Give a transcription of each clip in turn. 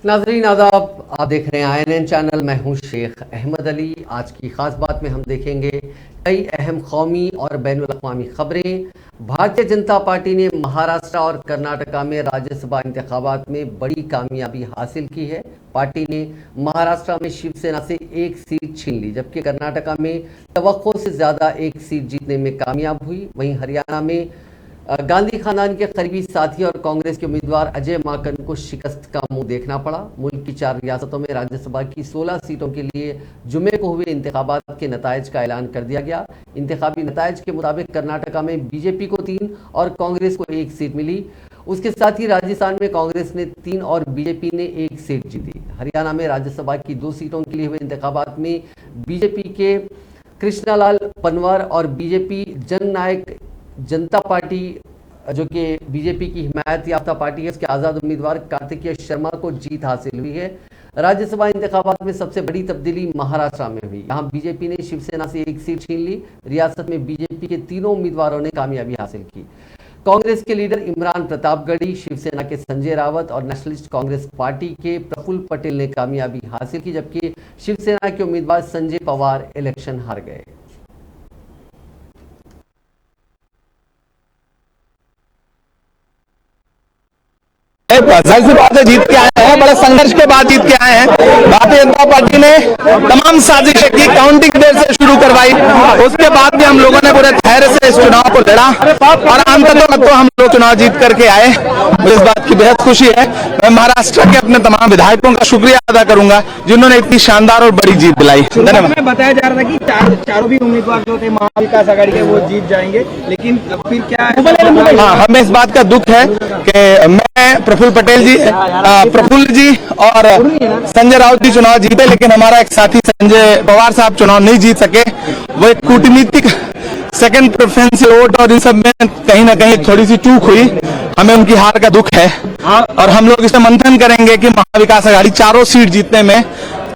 नाज़रीन आदाब, आप देख रहे हैं INN चैनल। मैं हूं शेख अहमद अली। आज की खास बात में हम देखेंगे कई अहम कौमी और बैनुल अक़वामी खबरें। भारतीय जनता पार्टी ने महाराष्ट्र और कर्नाटका में राज्यसभा इंतखाबात में बड़ी कामयाबी हासिल की है। पार्टी ने महाराष्ट्र में शिवसेना से एक सीट छीन ली, जबकि कर्नाटका में तवक्को से ज़्यादा एक सीट जीतने में कामयाब हुई। वहीं हरियाणा में गांधी खानदान के करीबी साथी और कांग्रेस के उम्मीदवार अजय माकन को शिकस्त का मुंह देखना पड़ा। मुल्क की 4 रियासतों में राज्यसभा की 16 सीटों के लिए जुमे को हुए इंतखाबात के नताइज का ऐलान कर दिया गया। इंतखाबी नताइज के मुताबिक कर्नाटका में बीजेपी को 3 और कांग्रेस को 1 सीट मिली। उसके साथ ही राजस्थान में कांग्रेस ने 3 और बीजेपी ने 1 सीट जीती। हरियाणा में राज्यसभा की 2 सीटों के लिए हुए इंतखाबात में बीजेपी के कृष्णालाल पनवार और बीजेपी जननायक जनता पार्टी, जो कि बीजेपी की हिमायत याफ्ता पार्टी है, उसके आज़ाद उम्मीदवार कार्तिकेय शर्मा को जीत हासिल हुई है। राज्यसभा इंतखाबात में सबसे बड़ी तब्दीली महाराष्ट्र में हुई। यहाँ बीजेपी ने शिवसेना से 1 सीट छीन ली। रियासत में बीजेपी के तीनों उम्मीदवारों ने कामयाबी हासिल की। कांग्रेस के लीडर इमरान प्रतापगढ़ी, शिवसेना के संजय रावत और नेशनलिस्ट कांग्रेस पार्टी के प्रफुल्ल पटेल ने कामयाबी हासिल की, जबकि शिवसेना के उम्मीदवार संजय पवार इलेक्शन हार गए। जाहिर सी बात है, जीत के आए हैं, बड़े संघर्ष के बाद जीत के आए हैं। भारतीय जनता पार्टी ने तमाम साजिशें की, काउंटिंग देर से शुरू करवाई, उसके बाद भी हम लोगों ने पूरे धैर्य से इस चुनाव को लड़ा और अंततः तो हम लोग चुनाव जीत करके आए। मुझे इस बात की बेहद खुशी है। मैं महाराष्ट्र के अपने तमाम विधायकों का शुक्रिया अदा करूंगा जिन्होंने इतनी शानदार और बड़ी जीत दिलाई। धन्यवाद। बताया जा रहा था कि चारों भी उम्मीदवार जो थे महाविकास आघाड़ी के वो जीत जाएंगे, लेकिन फिर क्या है? हाँ, हमें इस बात का दुख है कि मैं प्रफुल्ल पटेल जी, प्रफुल्ल जी और संजय राउत जी चुनाव जीते, लेकिन हमारा एक साथी संजय पवार साहब चुनाव नहीं जीत सके। वो एक कूटनीतिक सेकंड प्रेफरेंशियल वोट और इन सब में कहीं ना कहीं थोड़ी सी चूक हुई। हमें उनकी हार का दुख है और हम लोग इसे मंथन करेंगे कि महाविकास आघाड़ी चारों सीट जीतने में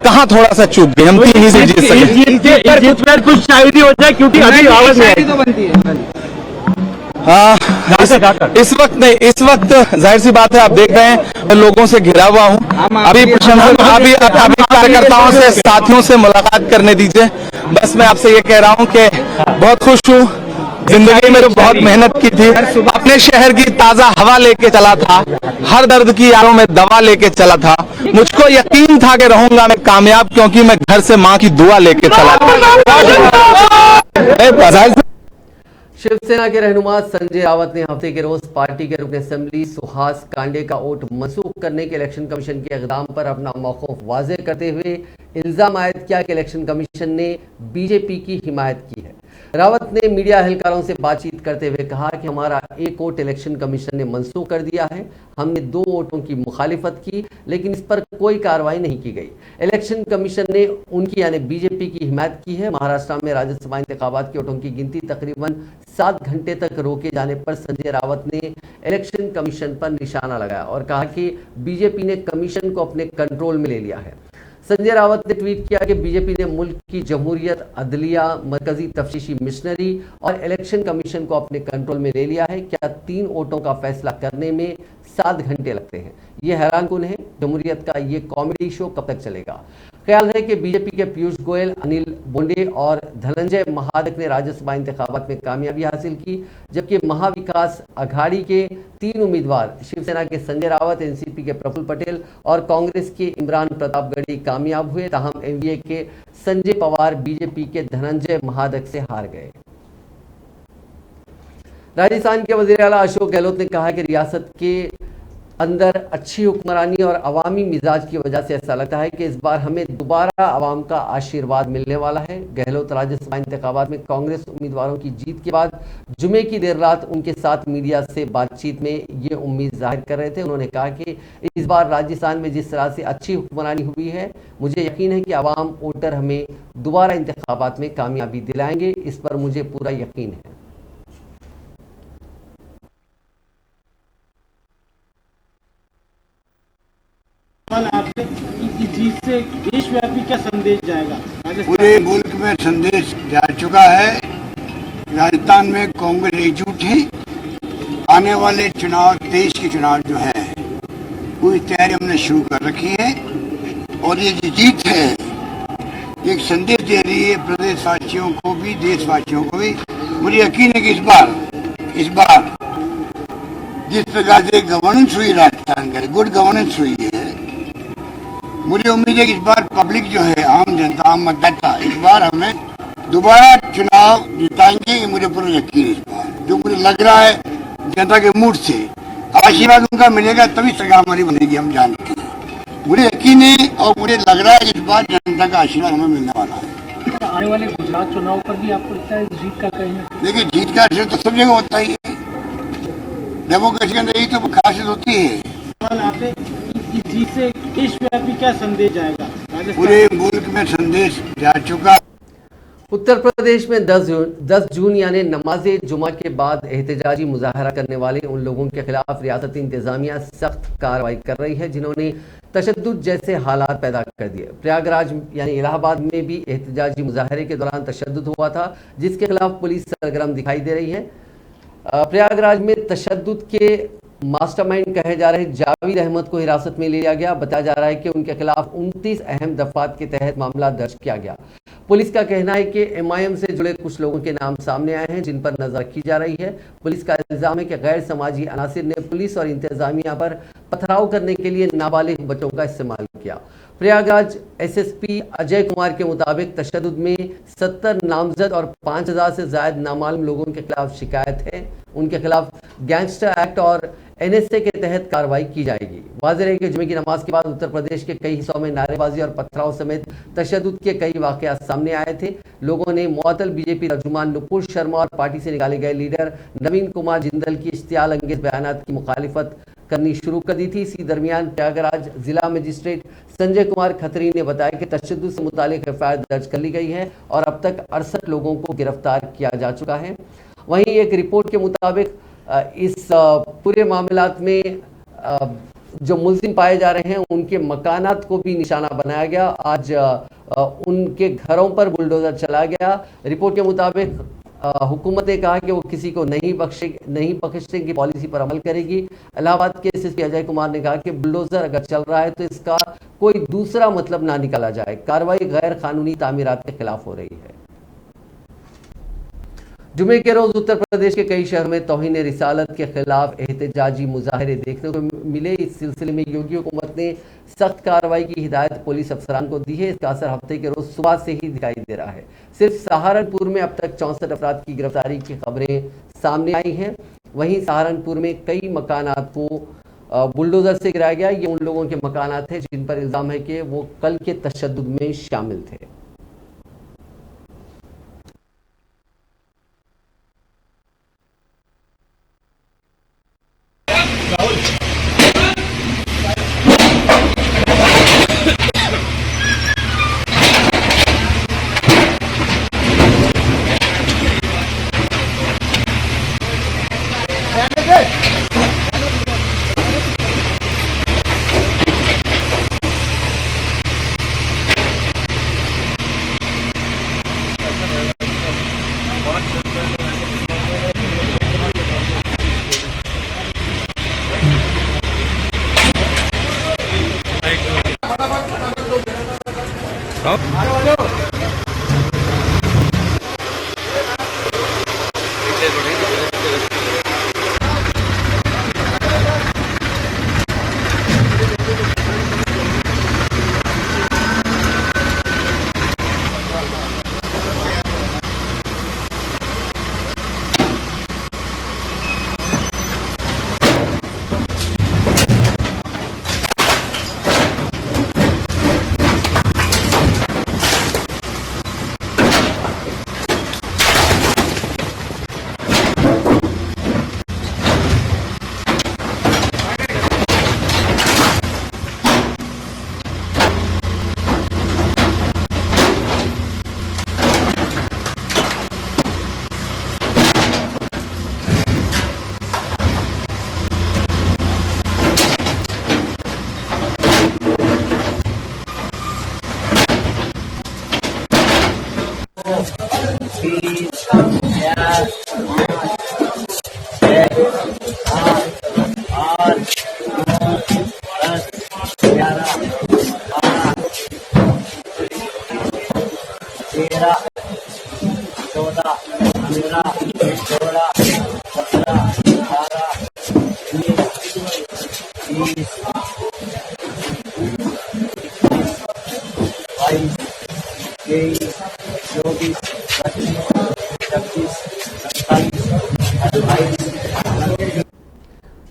कहाँ थोड़ा सा चूक गई। हम 3 ही सीट जीत सके। कुछ शायरी हो जाए, क्योंकि अभी आवाज तो बनती है। हाँ, इस वक्त जाहिर सी बात है, आप देख रहे हैं मैं लोगों से घिरा हुआ हूँ। अभी कार्यकर्ताओं से, साथियों से मुलाकात करने दीजिए। बस मैं आपसे ये कह रहा हूँ कि बहुत खुश हूँ। जिंदगी में तो बहुत मेहनत की थी, अपने शहर की ताजा हवा लेके चला था, हर दर्द की यारों में दवा लेके चला था। मुझको यकीन था कि रहूंगा मैं कामयाब, क्योंकि मैं घर से माँ की दुआ लेके चला था। शिवसेना के रहनुमा संजय रावत ने हफ्ते के रोज पार्टी के रुकन असेंबली सुहास कांडे का वोट मनसूख करने के इलेक्शन कमीशन के इक़दाम पर अपना मौक़िफ़ वाज़ेह करते हुए इल्ज़ाम आयद किया कि इलेक्शन कमीशन ने बीजेपी की हिमायत की है। रावत ने मीडिया एहलकारों से बातचीत करते हुए कहा कि हमारा एक वोट इलेक्शन कमीशन ने मनसूख कर दिया है। हमने 2 वोटों की मुखालिफत की, लेकिन इस पर कोई कार्रवाई नहीं की गई। इलेक्शन कमीशन ने उनकी यानी बीजेपी की हिमायत की है। महाराष्ट्र में राज्यसभा इंतखाबात के वोटों की गिनती तकरीबन 7 घंटे तक रोके जाने पर संजय रावत ने इलेक्शन कमीशन पर निशाना लगाया और कहा कि बीजेपी ने कमीशन को अपने कंट्रोल में ले लिया है। संजय रावत ने ट्वीट किया कि बीजेपी ने मुल्क की जमहूरियत, अदलिया, मरकजी तफ्तीशी मिशनरी और इलेक्शन कमीशन को अपने कंट्रोल में ले लिया है। क्या 3 वोटों का फैसला करने में 7 घंटे लगते हैं? ये हैरानकुन है। जमहूरियत का ये कॉमेडी शो कब तक चलेगा? ख्याल है कि बीजेपी के पीयूष गोयल, अनिल बोंडे और धनंजय महादक ने राज्यसभा इंतखाबात में कामयाबी हासिल की, जबकि महाविकास आघाड़ी के 3 उम्मीदवार शिवसेना के संजय रावत, एनसीपी के प्रफुल्ल पटेल और कांग्रेस के इमरान प्रतापगढ़ी कामयाब हुए। ताहम एनडीए के संजय पवार बीजेपी के धनंजय महादक से हार गए। राजस्थान के वज़ीर आला अशोक गहलोत ने कहा कि रियासत के अंदर अच्छी हुक्मरानी और अवामी मिजाज की वजह से ऐसा लगता है कि इस बार हमें दोबारा अवाम का आशीर्वाद मिलने वाला है। गहलोत राज्यसभा इंतखाबात में कांग्रेस उम्मीदवारों की जीत के बाद जुमे की देर रात उनके साथ मीडिया से बातचीत में ये उम्मीद जाहिर कर रहे थे। उन्होंने कहा कि इस बार राजस्थान में जिस तरह से अच्छी हुक्मरानी हुई है, मुझे यकीन है कि अवाम वोटर हमें दोबारा इंतखाबात में कामयाबी दिलाएंगे। इस पर मुझे पूरा यकीन है। आपसे जीत से देशव्यापी क्या संदेश जाएगा? पूरे मुल्क में संदेश जा चुका है। राजस्थान में कांग्रेस एकजुट है। आने वाले चुनाव, देश के चुनाव जो है पूरी तैयारी हमने शुरू कर रखी है और ये जो जीत है एक संदेश दे रही है प्रदेशवासियों को भी, देशवासियों को भी। मुझे यकीन है कि इस बार जिस प्रकार से गवर्नेंस हुई राजस्थान का, गुड गवर्नेंस हुई है, मुझे उम्मीद है कि इस बार पब्लिक जो है, आम जनता, आम मतदाता इस बार हमें दोबारा चुनाव जिताएंगे। ये मुझे पूरा यकीन है। इस बार जो मुझे लग रहा है जनता के मूड से आशीर्वाद उनका मिलेगा तभी सरकार हमारी बनेगी, हम जानते हैं। मुझे यकीन है और मुझे लग रहा है कि इस बार जनता का आशीर्वाद हमें मिलने वाला है। आने वाले गुजरात चुनाव पर भी आपको लगता है जीत का कहीं? देखिए, जीत का आशीर्वाद तो सब जगह होता ही है, डेमोक्रेसी के अंदर यही तो खासियत होती है। जीत से देशव्यापी क्या संदेश जाएगा? पूरे मुल्क में संदेश जा चुका। उत्तर प्रदेश में 10 जून यानी नमाज़े जुमा के बाद एहतजाजी मुजाहरा करने वाले उन लोगों के खिलाफ रियासती इंतजामिया सख्त कार्रवाई कर रही है जिन्होंने तशद्दुद जैसे हालात पैदा कर दिए। प्रयागराज यानी इलाहाबाद में भी एहतजाजी मुजाहरे के दौरान तशद्दुद हुआ था, जिसके खिलाफ पुलिस सरगर्म दिखाई दे रही है। प्रयागराज में तशद्दुद के मास्टरमाइंड कहे जा रहे जावेद अहमद को हिरासत में लिया गया। बताया जा रहा है कि उनके खिलाफ 29 अहम दफात के तहत मामला दर्ज किया गया। पुलिस का कहना है कि MIM से जुड़े कुछ लोगों के नाम सामने आए हैं जिन पर नजर रखी जा रही है। पुलिस का इल्जाम है कि गैर समाजी अनासिर ने पुलिस और इंतजामिया पर पथराव करने के लिए नाबालिग बच्चों का इस्तेमाल किया। प्रयागराज SSP अजय कुमार के मुताबिक तशद्दुद में 70 नामजद और 5000 से ज्यादा नामालूम लोगों के खिलाफ शिकायत है। उनके खिलाफ गैंगस्टर एक्ट और NSA के तहत कार्रवाई की जाएगी। वाज़ेह है कि जुमे की नमाज के बाद उत्तर प्रदेश के कई हिस्सों में नारेबाजी और पथराव समेत तशद्दुद के कई वाक़यात सामने आए थे। लोगों ने मुअत्तल BJP तर्जुमान नुपुर शर्मा और पार्टी से निकाले गए लीडर नवीन कुमार जिंदल की इश्तियाल अंगेज बयानात की मुखालिफत करनी शुरू कर दी थी। इसी दरमियान प्रयागराज जिला मजिस्ट्रेट संजय कुमार खत्री ने बताया कि तशद्दुद से मुतालिक FIR दर्ज कर ली गई है और अब तक 68 लोगों को गिरफ्तार किया जा चुका है। वहीं एक रिपोर्ट के मुताबिक इस पूरे मामलात में जो मुल्जिम पाए जा रहे हैं उनके मकानात को भी निशाना बनाया गया। आज उनके घरों पर बुलडोजर चला गया। रिपोर्ट के मुताबिक हुकूमत ने कहा कि वो किसी को नहीं बख्शने की पॉलिसी पर अमल करेगी। इलाहाबाद के SSP अजय कुमार ने कहा कि बुलडोजर अगर चल रहा है तो इसका कोई दूसरा मतलब ना निकाला जाए। कार्रवाई गैर कानूनी तामीरात के खिलाफ हो रही है। जुमे के रोज उत्तर प्रदेश के कई शहरों में तौहीन रिसालत के खिलाफ एहतजाजी मुजाहरे देखने को मिले। इस सिलसिले में योगी हुकूमत ने सख्त कार्रवाई की हिदायत पुलिस अफसरान को दी है। इसका असर हफ्ते के रोज सुबह से ही दिखाई दे रहा है। सिर्फ सहारनपुर में अब तक 64 अफराद की गिरफ्तारी की खबरें सामने आई हैं। वहीं सहारनपुर में कई मकानात को बुलडोजर से गिराया गया। ये उन लोगों के मकानात हैं जिन पर इल्जाम है कि वो कल के तशद्दुद में शामिल थे। 22, 23, 24, 25, 26, 27,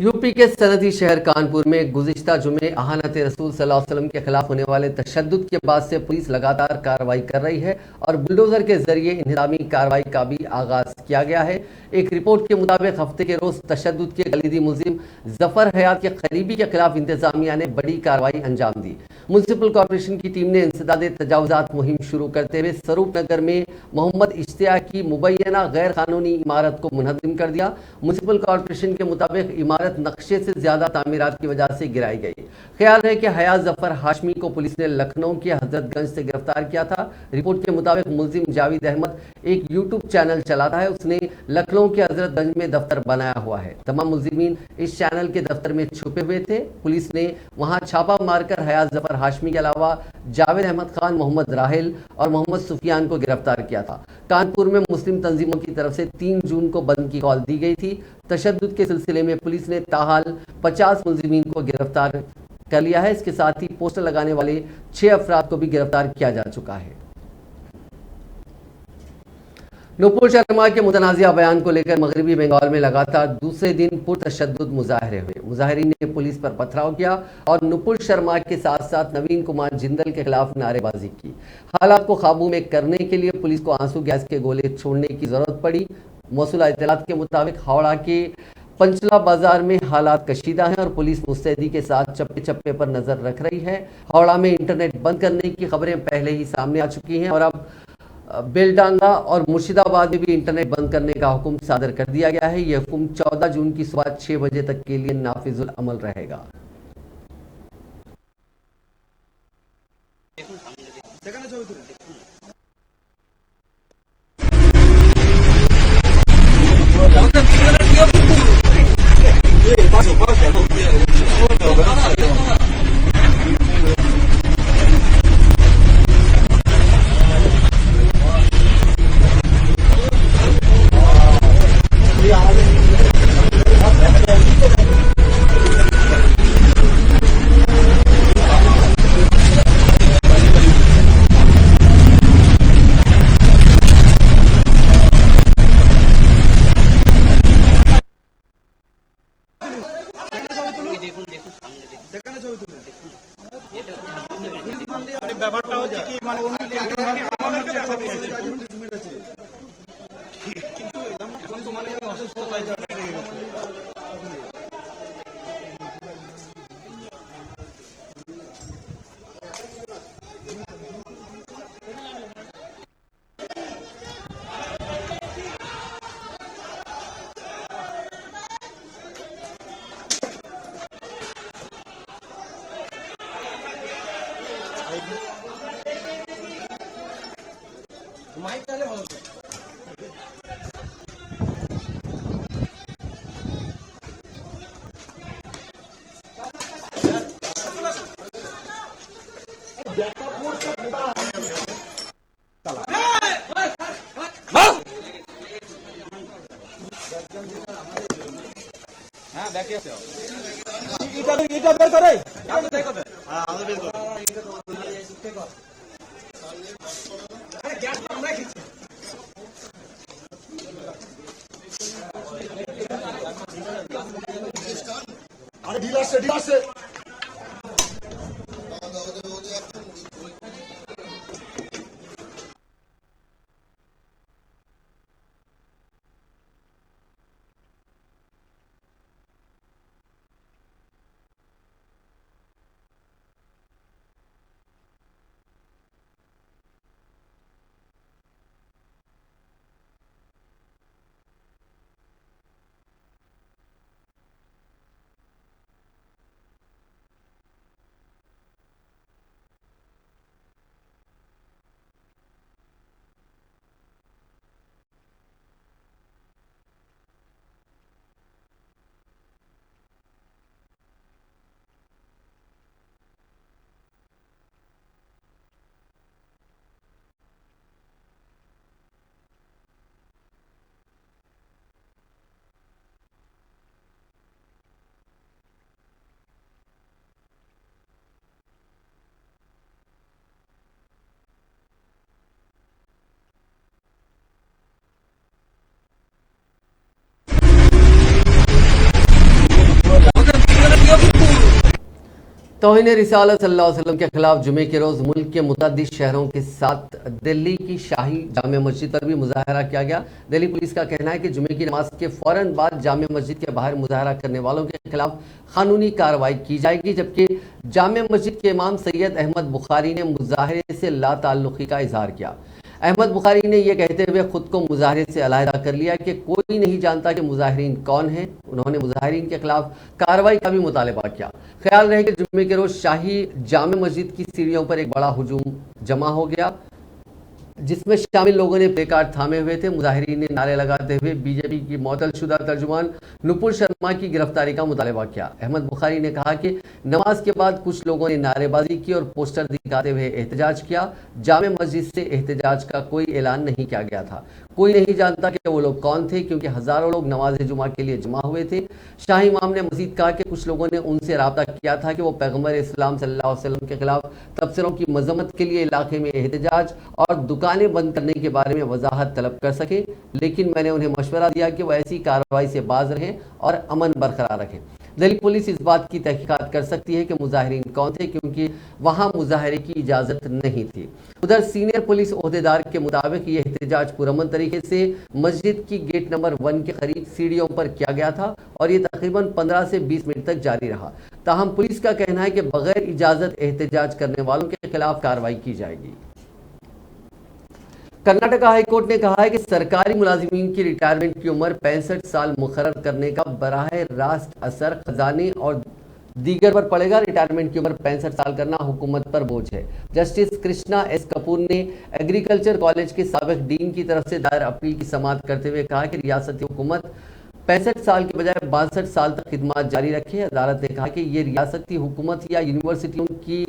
यूपी के सनदी शहर कानपुर में गुज़िश्ता जुमे आहानत रसूल सल्लल्लाहु अलैहि वसल्लम के खिलाफ होने वाले तशद्दुद के बाद से पुलिस लगातार कार्रवाई कर रही है और बुलडोजर के जरिए इंतजामी कार्रवाई का भी आगाज किया गया है। एक रिपोर्ट के मुताबिक हफ्ते के रोज तशद्दुद के कलीदी मुलजिम जफर हयात के करीबी के खिलाफ इंतजामिया ने बड़ी कार्रवाई अंजाम दी। म्युनिसिपल कॉरपोरेशन की टीम ने इंसदाद तजावुजात मुहिम शुरू करते हुए स्वरूप नगर में मोहम्मद इश्तियाक की मुबैना गैर कानूनी इमारत को मुनहदिम कर दिया। म्युनिसिपल कॉरपोरेशन के मुताबिक इमारत नक्शे से ज्यादा तामीरात की वजह से गिराई गई। ख्याल है कि हयात जफर हाशमी को पुलिस ने लखनऊ के हजरतगंज से गिरफ्तार किया था। रिपोर्ट के मुताबिक मुलजिम जावेद अहमद एक यूट्यूब चैनल चलाता है। उसने लखनऊ के हजरतगंज में दफ्तर बनाया हुआ है। तमाम मुलजिमीन इस चैनल के दफ्तर में छुपे हुए थे। पुलिस ने वहां छापा मारकर हयात जफर हाशमी के अलावा जावेद अहमद खान, मोहम्मद राहिल और मोहम्मद सुफियान को गिरफ्तार किया था। कानपुर में मुस्लिम तंजीमों की तरफ से 3 जून को बंद की कॉल दी गई थी। तशद्दुद के सिलसिले में पुलिस ने ताहाल 50 मुलजिमीन को गिरफ्तार कर लिया है। इसके साथ ही पोस्टर लगाने वाले 6 अफराद को भी गिरफ्तार किया जा चुका है। नुपुर शर्मा के मुतनाज़िया बयान को लेकर मगरबी बंगाल में लगातार दूसरे दिन पुरतशद्दुद मुजाहरे हुए। मुजाहिरीन ने पुलिस पर पथराव किया और नुपुर शर्मा के साथ साथ नवीन कुमार जिंदल के खिलाफ नारेबाजी की। हालात को काबू में करने के लिए पुलिस को आंसू गैस के गोले छोड़ने की जरूरत पड़ी। मौसूला इत्तलात के मुताबिक हावड़ा के पंचला बाजार में हालात कशीदा हैं और पुलिस मुस्तैदी के साथ चप्पे चप्पे पर नजर रख रही है। हावड़ा में इंटरनेट बंद करने की खबरें पहले ही सामने आ चुकी हैं और अब बेलडांगा और मुर्शिदाबाद में भी इंटरनेट बंद करने का हुक्म सादर कर दिया गया है। यह हुक्म 14 जून की सुबह 6 बजे तक के लिए नाफिजुल अमल रहेगा। तौहीन रिसालत सल्लल्लाहु अलैहि वसल्लम के खिलाफ जुमे के रोज़ मुल्क के मुतअद्दिद शहरों के साथ दिल्ली की शाही जामे मस्जिद पर भी मुजाहरा किया गया। दिल्ली पुलिस का कहना है कि जुमे की नमाज के फौरन बाद जामे मस्जिद के बाहर मुजाहरा करने वालों के खिलाफ कानूनी कार्रवाई की जाएगी, जबकि जामे मस्जिद के इमाम सैयद अहमद बुखारी ने मुजाहरे से लाताल्लुकी का इजहार किया। अहमद बुखारी ने यह कहते हुए खुद को मुजाहरे से अलहदा कर लिया कि कोई नहीं जानता कि मुजाहिरीन कौन हैं। उन्होंने मुजाहिरीन के खिलाफ कार्रवाई का भी मुतालबा किया। ख्याल रहे कि जुम्मे के रोज शाही जामे मस्जिद की सीढ़ियों पर एक बड़ा हुजूम जमा हो गया, जिसमें शामिल लोगों ने प्ले कार्ड थामे हुए थे। मुजाहिरीन ने नारे लगाते हुए बीजेपी की मुअत्तलशुदा तर्जुमान नुपुर शर्मा की गिरफ्तारी का मुतालबा किया। अहमद बुखारी ने कहा कि नमाज के बाद कुछ लोगों ने नारेबाजी की और पोस्टर दिखाते हुए एहतजाज किया। जामे मस्जिद से एहतजाज का कोई ऐलान नहीं किया गया था। कोई नहीं जानता कि वो लोग कौन थे, क्योंकि हजारों लोग नमाज जुमा के लिए जमा हुए थे। शाही इमाम ने मजीद कहा कि कुछ लोगों ने उनसे राब्ता किया था कि वो पैगम्बर इस्लाम सल्लल्लाहु अलैहि वसल्लम के खिलाफ तबसरों की मजम्मत के लिए इलाके में एहतजाज और दुकानें बंद करने के बारे में वजाहत तलब कर सकें, लेकिन मैंने उन्हें मशवरा दिया कि वो ऐसी कार्रवाई से बाज रहें और अमन बरकरार रखें। दिल्ली पुलिस इस बात की तहकीकात कर सकती है कि मुजाहिरीन कौन थे, क्योंकि वहां मुजाहरे की इजाज़त नहीं थी। उधर सीनियर पुलिस ओहदेदार के मुताबिक ये एहतजाज पुरअमन तरीके से मस्जिद की गेट नंबर 1 के करीब सीढ़ियों पर किया गया था और ये तकरीबन 15 से 20 मिनट तक जारी रहा। ताहम पुलिस का कहना है कि बगैर इजाज़त एहतजाज करने वालों के खिलाफ कार्रवाई की जाएगी। कर्नाटक हाईकोर्ट ने कहा है कि सरकारी मुलाजिमीन की रिटायरमेंट की उम्र 65 साल मुकर्रर करने का बराह रास्त असर खजाने और दीगर पर पड़ेगा। रिटायरमेंट की उम्र 65 साल करना हुकूमत पर बोझ है। जस्टिस कृष्णा एस कपूर ने एग्रीकल्चर कॉलेज के साबिक डीन की तरफ से दायर अपील की समाअत करते हुए कहा कि रियासती हुकूमत 65 साल के बजाय 62 साल तक खिदमत जारी रखे। अदालत ने कहा कि ये रियासती हुकूमत या यूनिवर्सिटियों की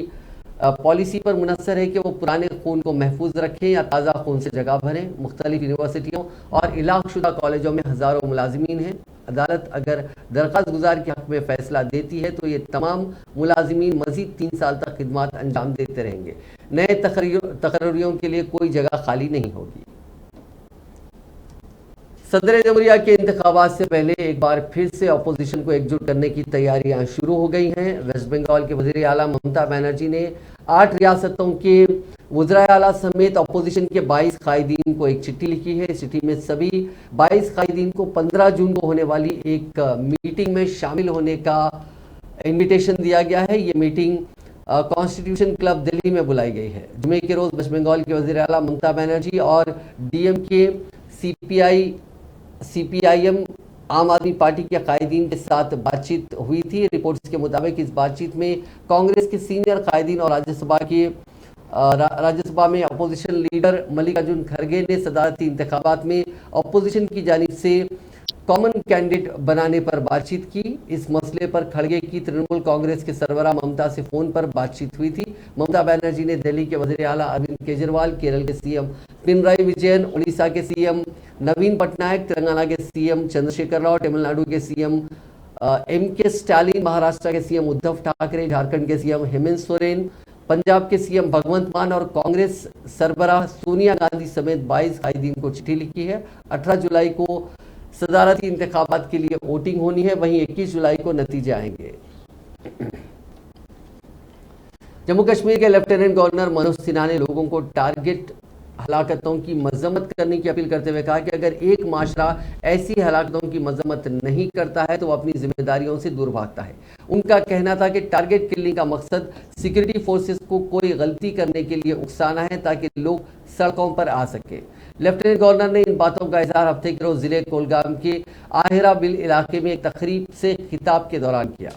पॉलिसी पर मुनसर है कि वो पुराने खून को महफूज रखें या ताज़ा खून से जगह भरें। मुख्तलिफ यूनिवर्सिटियों और इलाक़शुदा कॉलेजों में हज़ारों मुलाजिमीन हैं। अदालत अगर दरख्वास्त गुजार के हक़ में फ़ैसला देती है तो ये तमाम मुलाजिमीन मज़ीद 3 साल तक खिदमत अंजाम देते रहेंगे। नए तकर्रियों के लिए कोई जगह खाली नहीं होगी। सदर जमहूरिया के इंतखाबात से पहले एक बार फिर से अपोजिशन को एकजुट करने की तैयारियां शुरू हो गई हैं। वेस्ट बंगाल के वज़ीर आला ममता बनर्जी ने 8 रियासतों के वज़राए आला समेत अपोजिशन के 22 कायदीन को एक चिट्ठी लिखी है। इस चिट्ठी में सभी 22 कायदीन को 15 जून को होने वाली एक मीटिंग में शामिल होने का इन्विटेशन दिया गया है। ये मीटिंग कॉन्स्टिट्यूशन क्लब दिल्ली में बुलाई गई है। जुमे के रोज़ वेस्ट बंगाल के वज़ीर आला ममता बनर्जी और DMK CPIM आम आदमी पार्टी के कायदीन के साथ बातचीत हुई थी। रिपोर्ट्स के मुताबिक इस बातचीत में कांग्रेस के सीनियर कायदीन और राज्यसभा में अपोजिशन लीडर मल्लिकार्जुन खड़गे ने सदारती इंतखाबात में अपोजिशन की जानिब से कॉमन कैंडिडेट बनाने पर बातचीत की। इस मसले पर खड़गे की तृणमूल कांग्रेस के सरबराह ममता से फोन पर बातचीत हुई थी। ममता बनर्जी ने दिल्ली के वज़ीर आला अरविंद केजरीवाल, केरल के CM पिनराई विजयन, उड़ीसा के CM नवीन पटनायक, तेलंगाना के CM चंद्रशेखर राव, तमिलनाडु के CM MK स्टालिन, महाराष्ट्र के CM उद्धव ठाकरे, झारखंड के CM हेमंत सोरेन, पंजाब के CM भगवंत मान और कांग्रेस सरबराह सोनिया गांधी समेत 22 कायदीन को चिट्ठी लिखी है। 18 जुलाई को सदारती इंतखाबात के लिए वोटिंग होनी है, वहीं 21 जुलाई को नतीजे आएंगे। जम्मू कश्मीर के लेफ्टिनेंट गवर्नर मनोज सिन्हा ने लोगों को टारगेट हलाकतों की मजम्मत करने की अपील करते हुए कहा कि अगर एक माशरा ऐसी हलाकतों की मजम्मत नहीं करता है तो वह अपनी जिम्मेदारियों से दूर भागता है। उनका कहना था कि टारगेट किलिंग का मकसद सिक्योरिटी फोर्सेस को कोई गलती करने के लिए उकसाना है ताकि लोग सड़कों पर आ सके। लेफ्टिनेंट गवर्नर ने इन बातों का इजहार हफ्ते के रोज जिले कोलगाम के आहिरा बिल इलाके में एक तकरीब से खिताब के दौरान किया।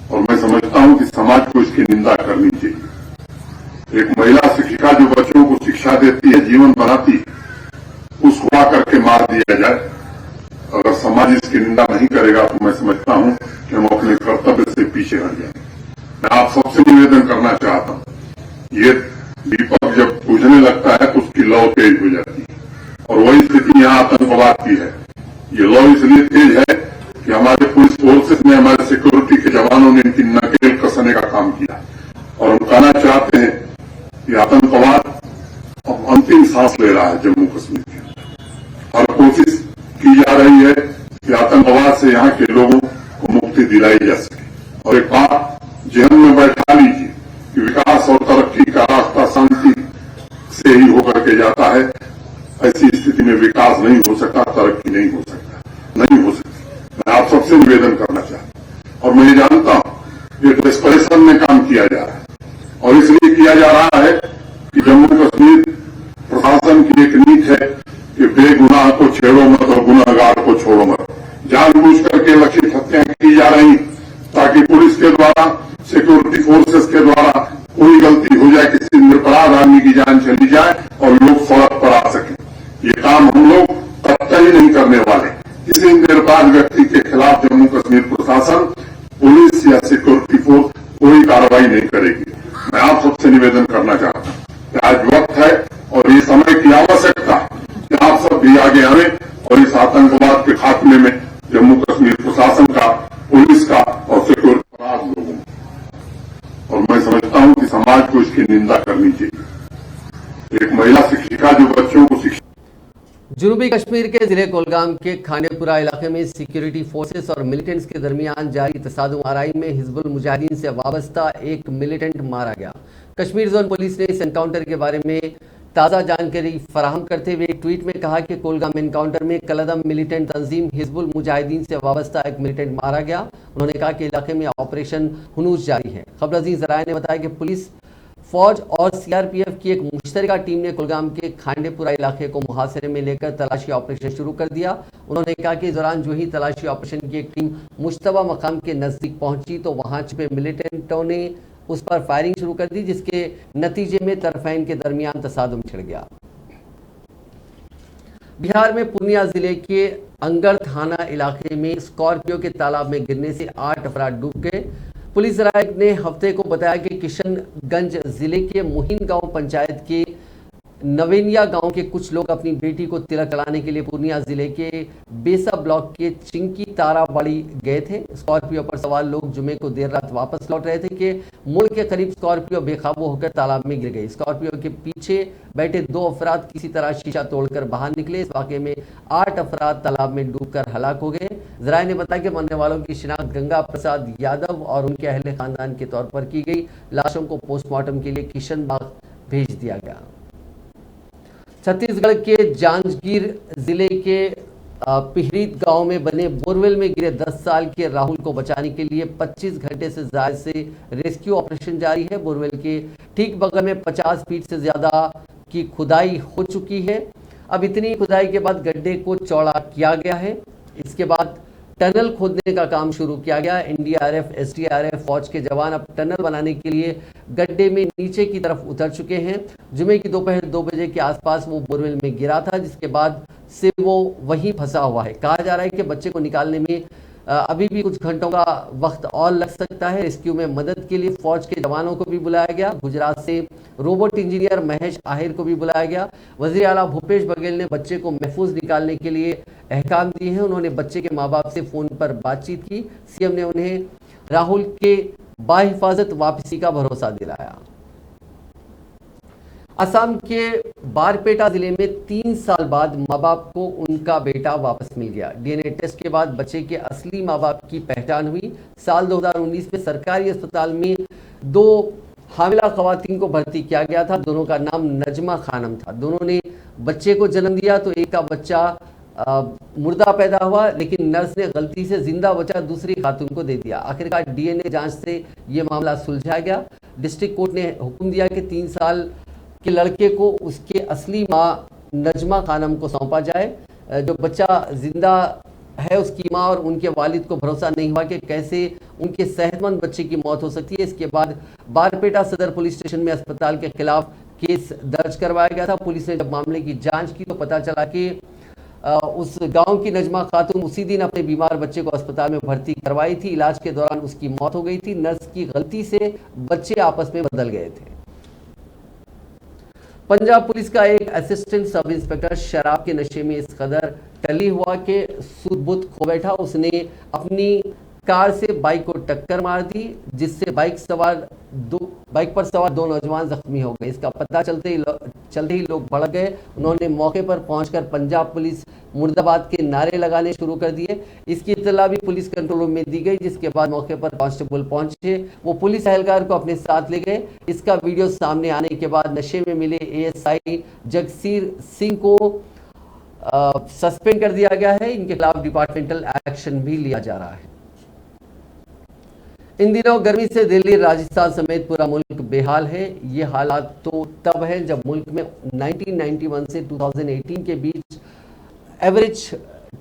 और मैं समझता हूं कि समाज को इसकी निंदा करनी चाहिए। एक महिला शिक्षिका जो बच्चों को शिक्षा देती है, जीवन बनाती है, उसको आकर के मार दिया जाए, अगर समाज इसकी निंदा नहीं करेगा तो मैं समझता हूं कि हम अपने कर्तव्य से पीछे हट जाएंगे। मैं आप सबसे निवेदन करना चाहता हूं, ये दीपक जब बुझने लगता है तो उसकी लौ तेज हो जाती है और वही स्थिति यहां आतंकवाद की है। ये लौ इसलिए तेज है कि हमारे पुलिस फोर्सेस ने, हमारे सिक्योरिटी के जवानों ने इनकी नकेल कसने का काम किया और हम कहना चाहते हैं कि आतंकवाद अब अंतिम सांस ले रहा है जम्मू कश्मीर के अंदर। हर रही है कि आतंकवाद से यहाँ के लोगों को मुक्ति दिलाई जा सके। और एक बात जहन में बैठा लीजिए कि विकास और तरक्की का रास्ता शांति से ही होकर के जाता है। ऐसी स्थिति में विकास नहीं हो सकता, तरक्की नहीं हो सकती। मैं आप सबसे निवेदन करना चाहता हूं और मैं ये जानता हूं कि डेस्परेशन में काम किया जा रहा है और इसलिए किया जा रहा है कि जम्मू कश्मीर प्रशासन की एक नीति है कि बेगुनाह को छेड़ो मत और गुनाहगार को छोड़ो मत। जानबूझ करके लक्षित हत्याएं की जा रही ताकि पुलिस के द्वारा, सिक्योरिटी फोर्सेस के द्वारा कोई गलती हो जाए, किसी निरपराध आदमी की जान चली जाए और लोग सड़क पर आ सके। ये काम हम लोग कतई नहीं करने वाले। किसी निरपराध व्यक्ति के खिलाफ जम्मू कश्मीर प्रशासन, पुलिस या सिक्योरिटी फोर्स कोई कार्रवाई नहीं करेगी। मैं आप सबसे निवेदन करना चाहता हूं कि आज वक्त है और ये समय की आवश्यकता कि आप सब भी आगे आए और इस आतंकवाद के खात्मे में जम्मू कश्मीर प्रशासन का, पुलिस का और सिक्योरिटी अपराध लोगों का। और मैं समझता हूं कि समाज को इसकी निंदा करनी चाहिए। एक महिला शिक्षिका जो बच्चों को शिक्षा जनूबी कश्मीर के जिले कोलगाम के खानेपुरा इलाके में सिक्योरिटी फोर्सेस और मिलिटेंट्स के दरमियान जारी तसादुम आराई में हिजबुल मुजाहिदीन से वाबस्ता एक मिलिटेंट मारा गया। कश्मीर जोन पुलिस ने इस एनकाउंटर के बारे में ताज़ा जानकारी फराहम करते हुए एक ट्वीट में कहा कि कोलगाम एनकाउंटर में कलदम मिलिटेंट तंजीम हिजबुल मुजाहिदीन से वाबस्ता एक मिलिटेंट मारा गया। उन्होंने कहा कि इलाके में ऑपरेशन हुनूस जारी है। खबर अजीज जराये ने बताया कि पुलिस, फौज और सीआरपीएफ की एक मुश्तरका टीम ने कुलगाम के खांडेपुरा इलाके को मुहासरे में लेकर तलाशी ऑपरेशन शुरू कर दिया। उन्होंने कहा कि इस दौरान जो ही तलाशी ऑपरेशन की एक टीम मुश्तबा मकाम के नजदीक पहुंची तो वहां छिपे मिलिटेंटों ने उस पर फायरिंग शुरू कर दी, जिसके नतीजे में तरफैन के दरमियान तसादुम छिड़ गया। बिहार में पूर्णिया जिले के अंगर थाना इलाके में स्कॉर्पियो के तालाब में गिरने से 8 अफराद डूब गए। पुलिस जराये ने हफ्ते को बताया कि किशनगंज जिले के मुहिन गांव पंचायत के नवेनिया गांव के कुछ लोग अपनी बेटी को तिलक चढ़ाने के लिए पूर्णिया जिले के बेसा ब्लॉक के चिंकी ताराबाड़ी गए थे। स्कॉर्पियो पर सवार लोग जुमे को देर रात वापस लौट रहे थे कि मोड़ के करीब स्कॉर्पियो बेकाबू होकर तालाब में गिर गई। स्कॉर्पियो के पीछे बैठे 2 अफराद किसी तरह शीशा तोड़कर बाहर निकले। इस वाकये में 8 अफराद तालाब में डूबकर हलाक हो गए। जराये ने बताया कि मरने वालों की शिनाख्त गंगा प्रसाद यादव और उनके अहले खानदान के तौर पर की गई। लाशों को पोस्टमार्टम के लिए किशनबाग भेज दिया गया। छत्तीसगढ़ के जांजगीर जिले के पिहरीत गांव में बने बोरवेल में गिरे 10 साल के राहुल को बचाने के लिए 25 घंटे से ज्यादा से रेस्क्यू ऑपरेशन जारी है। बोरवेल के ठीक बगल में 50 फीट से ज्यादा की खुदाई हो चुकी है। अब इतनी खुदाई के बाद गड्ढे को चौड़ा किया गया है। इसके बाद टनल खोदने का काम शुरू किया गया। एनडीआरएफ, एसडीआरएफ, फौज के जवान अब टनल बनाने के लिए गड्ढे में नीचे की तरफ उतर चुके हैं। जुमे की दोपहर 2 बजे के आसपास वो बोरवेल में गिरा था, जिसके बाद से वो वहीं फंसा हुआ है। कहा जा रहा है कि बच्चे को निकालने में अभी भी कुछ घंटों का वक्त और लग सकता है। रेस्क्यू में मदद के लिए फौज के जवानों को भी बुलाया गया। गुजरात से रोबोट इंजीनियर महेश आहिर को भी बुलाया गया। वजीर आला भूपेश बघेल ने बच्चे को महफूज निकालने के लिए अहकाम दिए हैं। उन्होंने बच्चे के माँ बाप से फोन पर बातचीत की। सीएम ने उन्हें राहुल के बाहिफाजत वापसी का भरोसा दिलाया। असम के बारपेटा जिले में 3 साल बाद माँ बाप को उनका बेटा वापस मिल गया। डीएनए टेस्ट के बाद बच्चे के असली माँ बाप की पहचान हुई। साल 2019 में सरकारी अस्पताल में 2 हामिला खवातीन को भर्ती किया गया था। दोनों का नाम नजमा खानम था। दोनों ने बच्चे को जन्म दिया तो एक का बच्चा मुर्दा पैदा हुआ, लेकिन नर्स ने गलती से जिंदा बच्चा दूसरी खातून को दे दिया। आखिरकार डीएनए जांच से ये मामला सुलझाया गया। डिस्ट्रिक्ट कोर्ट ने हुक्म दिया कि 3 साल के लड़के को उसके असली माँ नजमा खानम को सौंपा जाए। जो बच्चा जिंदा है उसकी माँ और उनके वालिद को भरोसा नहीं हुआ कि कैसे उनके सेहतमंद बच्चे की मौत हो सकती है। इसके बाद बारपेटा सदर पुलिस स्टेशन में अस्पताल के खिलाफ केस दर्ज करवाया गया था। पुलिस ने जब मामले की जांच की तो पता चला कि उस गांव की नजमा खातून उसी दिन अपने बीमार बच्चे को अस्पताल में भर्ती करवाई थी। इलाज के दौरान उसकी मौत हो गई थी। नर्स की गलती से बच्चे आपस में बदल गए थे। पंजाब पुलिस का एक असिस्टेंट सब इंस्पेक्टर शराब के नशे में इस कदर टली हुआ कि सुध-बुध खो बैठा। उसने अपनी कार से बाइक को टक्कर मार दी, जिससे बाइक पर सवार 2 नौजवान जख्मी हो गए। इसका पता चलते ही लोग भड़क गए। उन्होंने मौके पर पहुंचकर पंजाब पुलिस मुर्दाबाद के नारे लगाने शुरू कर दिए। इसकी इत्तला भी पुलिस कंट्रोल रूम में दी गई, जिसके बाद मौके पर कांस्टेबल पहुंचे। वो पुलिस एहलकार को अपने साथ ले गए। इसका वीडियो सामने आने के बाद नशे में मिले एएसआई जगसीर सिंह को सस्पेंड कर दिया गया है। इनके खिलाफ डिपार्टमेंटल एक्शन भी लिया जा रहा है। इन दिनों गर्मी से दिल्ली, राजस्थान समेत पूरा मुल्क बेहाल है। ये हालात तो तब है जब मुल्क में 1991 से 2018 के बीच एवरेज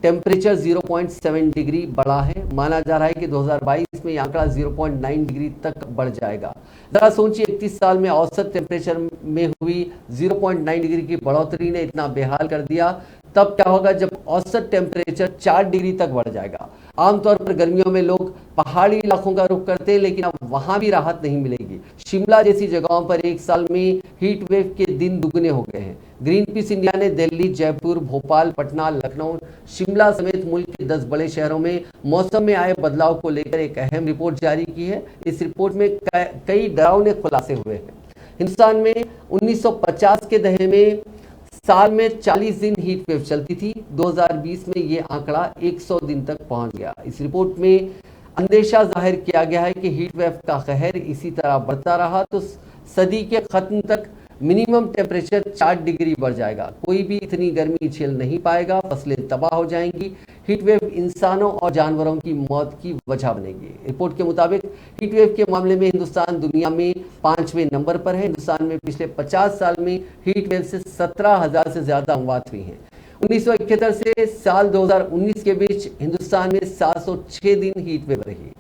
टेम्परेचर 0.7 डिग्री बढ़ा है। माना जा रहा है कि 2022 में यह आंकड़ा 0.9 डिग्री तक बढ़ जाएगा। जरा सोचिए, 31 साल में औसत टेम्परेचर में हुई 0.9 डिग्री की बढ़ोतरी ने इतना बेहाल कर दिया, तब क्या होगा जब औसत टेम्परेचर 4 डिग्री तक बढ़ जाएगा। आमतौर पर गर्मियों में लोग पहाड़ी इलाकों का रुख करते हैं, लेकिन अब वहां भी राहत नहीं मिलेगी। शिमला जैसी जगहों पर एक साल में हीट वेव के दिन दुगने हो गए हैं। ग्रीन पीस इंडिया ने दिल्ली, जयपुर, भोपाल, पटना, लखनऊ, शिमला समेत मुल्क के 10 बड़े शहरों में मौसम में आए बदलाव को लेकर एक अहम रिपोर्ट जारी की है। इस रिपोर्ट में कई डरावने खुलासे हुए हैं। हिंदुस्तान में 1950 के दशक में साल में 40 दिन हीट वेव चलती थी। 2020 में ये आंकड़ा 100 दिन तक पहुंच गया। इस रिपोर्ट में अंदेशा जाहिर किया गया है कि हीट वेव का कहर इसी तरह बढ़ता रहा तो सदी के खत्म तक मिनिमम टेम्परेचर 4 डिग्री बढ़ जाएगा। कोई भी इतनी गर्मी झेल नहीं पाएगा, फसलें तबाह हो जाएंगी। हीट वेव इंसानों और जानवरों की मौत की वजह बनेगी। रिपोर्ट के मुताबिक हीट वेव के मामले में हिंदुस्तान दुनिया में 5वें नंबर पर है। हिंदुस्तान में पिछले 50 साल में हीट वेव से 17,000 से ज्यादा अमवात हुई हैं। 1971 से साल 2019 के बीच हिंदुस्तान में 706 दिन हीट वेव रही।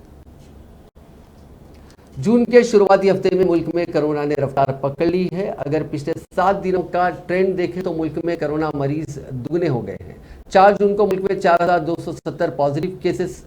जून के शुरुआती हफ्ते में मुल्क में कोरोना ने रफ्तार पकड़ ली है। अगर पिछले 7 दिनों का ट्रेंड देखें तो मुल्क में कोरोना मरीज दुगने हो गए हैं। 4 जून को मुल्क में 4,270 पॉजिटिव केसेस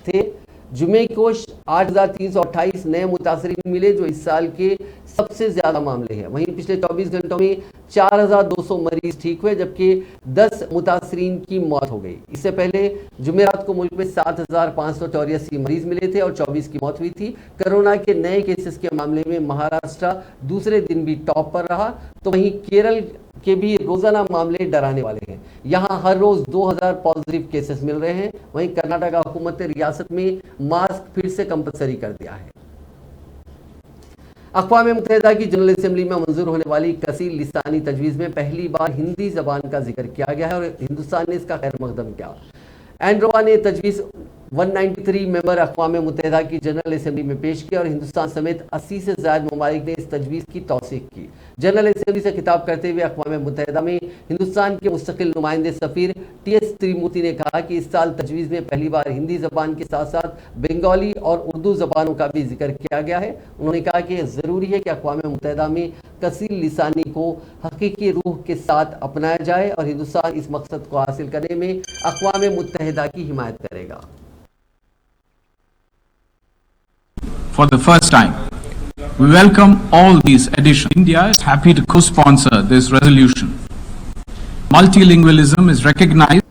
थे। जुमे को 8,328 नए मुतासरीन मिले, जो इस साल के सबसे ज्यादा मामले हैं। वहीं पिछले 24 घंटों में 4,200 मरीज ठीक हुए, जबकि 10 मुतासरीन की मौत हो गई। इससे पहले जुमेरात को मुल्क में 7,584 मरीज मिले थे और 24 की मौत हुई थी। कोरोना के नए केसेस के मामले में महाराष्ट्र दूसरे दिन भी टॉप पर रहा, तो वहीं केरल के भी रोजाना मामले डराने वाले हैं। यहां हर रोज 2,000 पॉजिटिव केसेस मिल रहे हैं। वहीं कर्नाटक हुकूमत ने रियासत में मास्क फिर से कंपलसरी कर दिया है। अक़वाम मुत्तहिदा की जनरल असेंबली में मंजूर होने वाली कसीर लिसानी तजवीज़ में पहली बार हिंदी जबान का जिक्र किया गया है और हिंदुस्तान ने इसका खैर मकदम किया। एंड्रोवा ने तजवीज़ 193 मेंबर अक़वाम मुत्तहिदा की जनरल असेंबली में पेश किया और हिंदुस्तान समेत 80 से ज़्यादा ममालिक ने इस तजवीज़ की तौसीक़ की। जनरल असेंबली से खिताब करते हुए अक़वाम मुत्तहिदा में हिंदुस्तान के मुस्तकिल नुमाइंदे सफ़ीर TS त्रिमूर्ति ने कहा कि इस साल तजवीज़ में पहली बार हिंदी ज़बान के साथ साथ बंगाली और उर्दू ज़बानों का भी जिक्र किया गया है। उन्होंने कहा कि ज़रूरी है कि अक़वाम मुत्तहिदा में कसीर लिसानी को हकीकी रूह के साथ अपनाया जाए और हिंदुस्तान इस मकसद को हासिल करने में अक़वाम मुत्तहिदा की हिमायत करेगा। For the first time, we welcome all these additions. India is happy to co-sponsor this resolution. Multilingualism is recognized.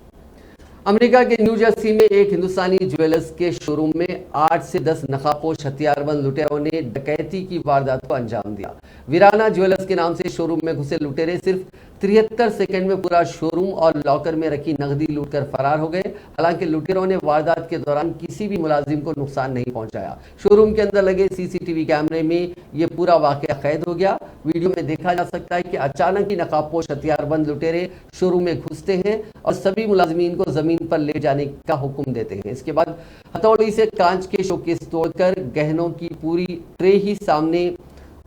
America के न्यू जर्सी में एक हिंदुस्तानी ज्वेलर्स के शोरूम में 8 से 10 नकाबपोश हथियारबंद लुटेरों ने डकैती की वारदात को अंजाम दिया। वीराना ज्वेलर्स के नाम से शोरूम में घुसे लुटेरे सिर्फ 73 सेकंड में पूरा शोरूम और लॉकर में रखी नकदी लूटकर फरार हो गए। हालांकि लुटेरों ने वारदात के दौरान किसी भी मुलाजिम को नुकसान नहीं पहुंचाया। शोरूम के अंदर लगे CCTV कैमरे में ये पूरा वाकया कैद हो गया। वीडियो में देखा जा सकता है कि अचानक ही नकाबपोश हथियारबंद लुटेरे शोरूम में घुसते हैं और सभी मुलाजिमीन को जमीन पर ले जाने का हुक्म देते हैं। इसके बाद हथौड़ी से कांच के शोकेस तोड़कर गहनों की पूरी ट्रे ही सामने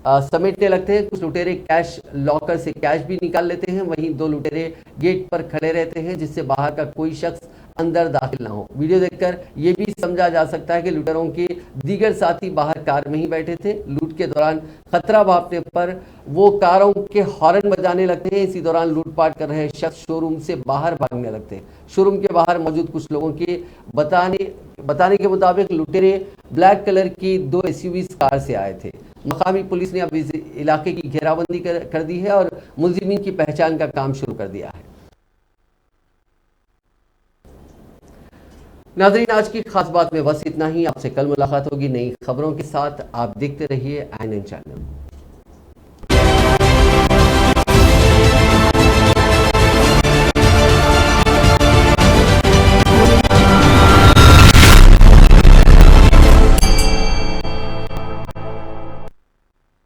समेटने लगते हैं। कुछ लुटेरे कैश लॉकर से कैश भी निकाल लेते हैं। वहीं 2 लुटेरे गेट पर खड़े रहते हैं जिससे बाहर का कोई शख्स अंदर दाखिल ना हो। वीडियो देखकर यह भी समझा जा सकता है कि लुटेरों के दीगर साथी बाहर कार में ही बैठे थे। लूट के दौरान खतरा भापने पर वो कारों के हॉर्न बजाने लगते हैं। इसी दौरान लूटपाट कर रहे शख्स शोरूम से बाहर भागने लगते हैं। शोरूम के बाहर मौजूद कुछ लोगों के बताने के मुताबिक लुटेरे ब्लैक कलर की 2 SUV कार से आए थे। मकामी पुलिस ने अब इस इलाके की घेराबंदी कर दी है और मुलजिमीन की पहचान का काम शुरू कर दिया है। नाज़रीन, आज की खास बात में बस इतना ही। आपसे कल मुलाकात होगी नई खबरों के साथ। आप देखते रहिए INN चैनल।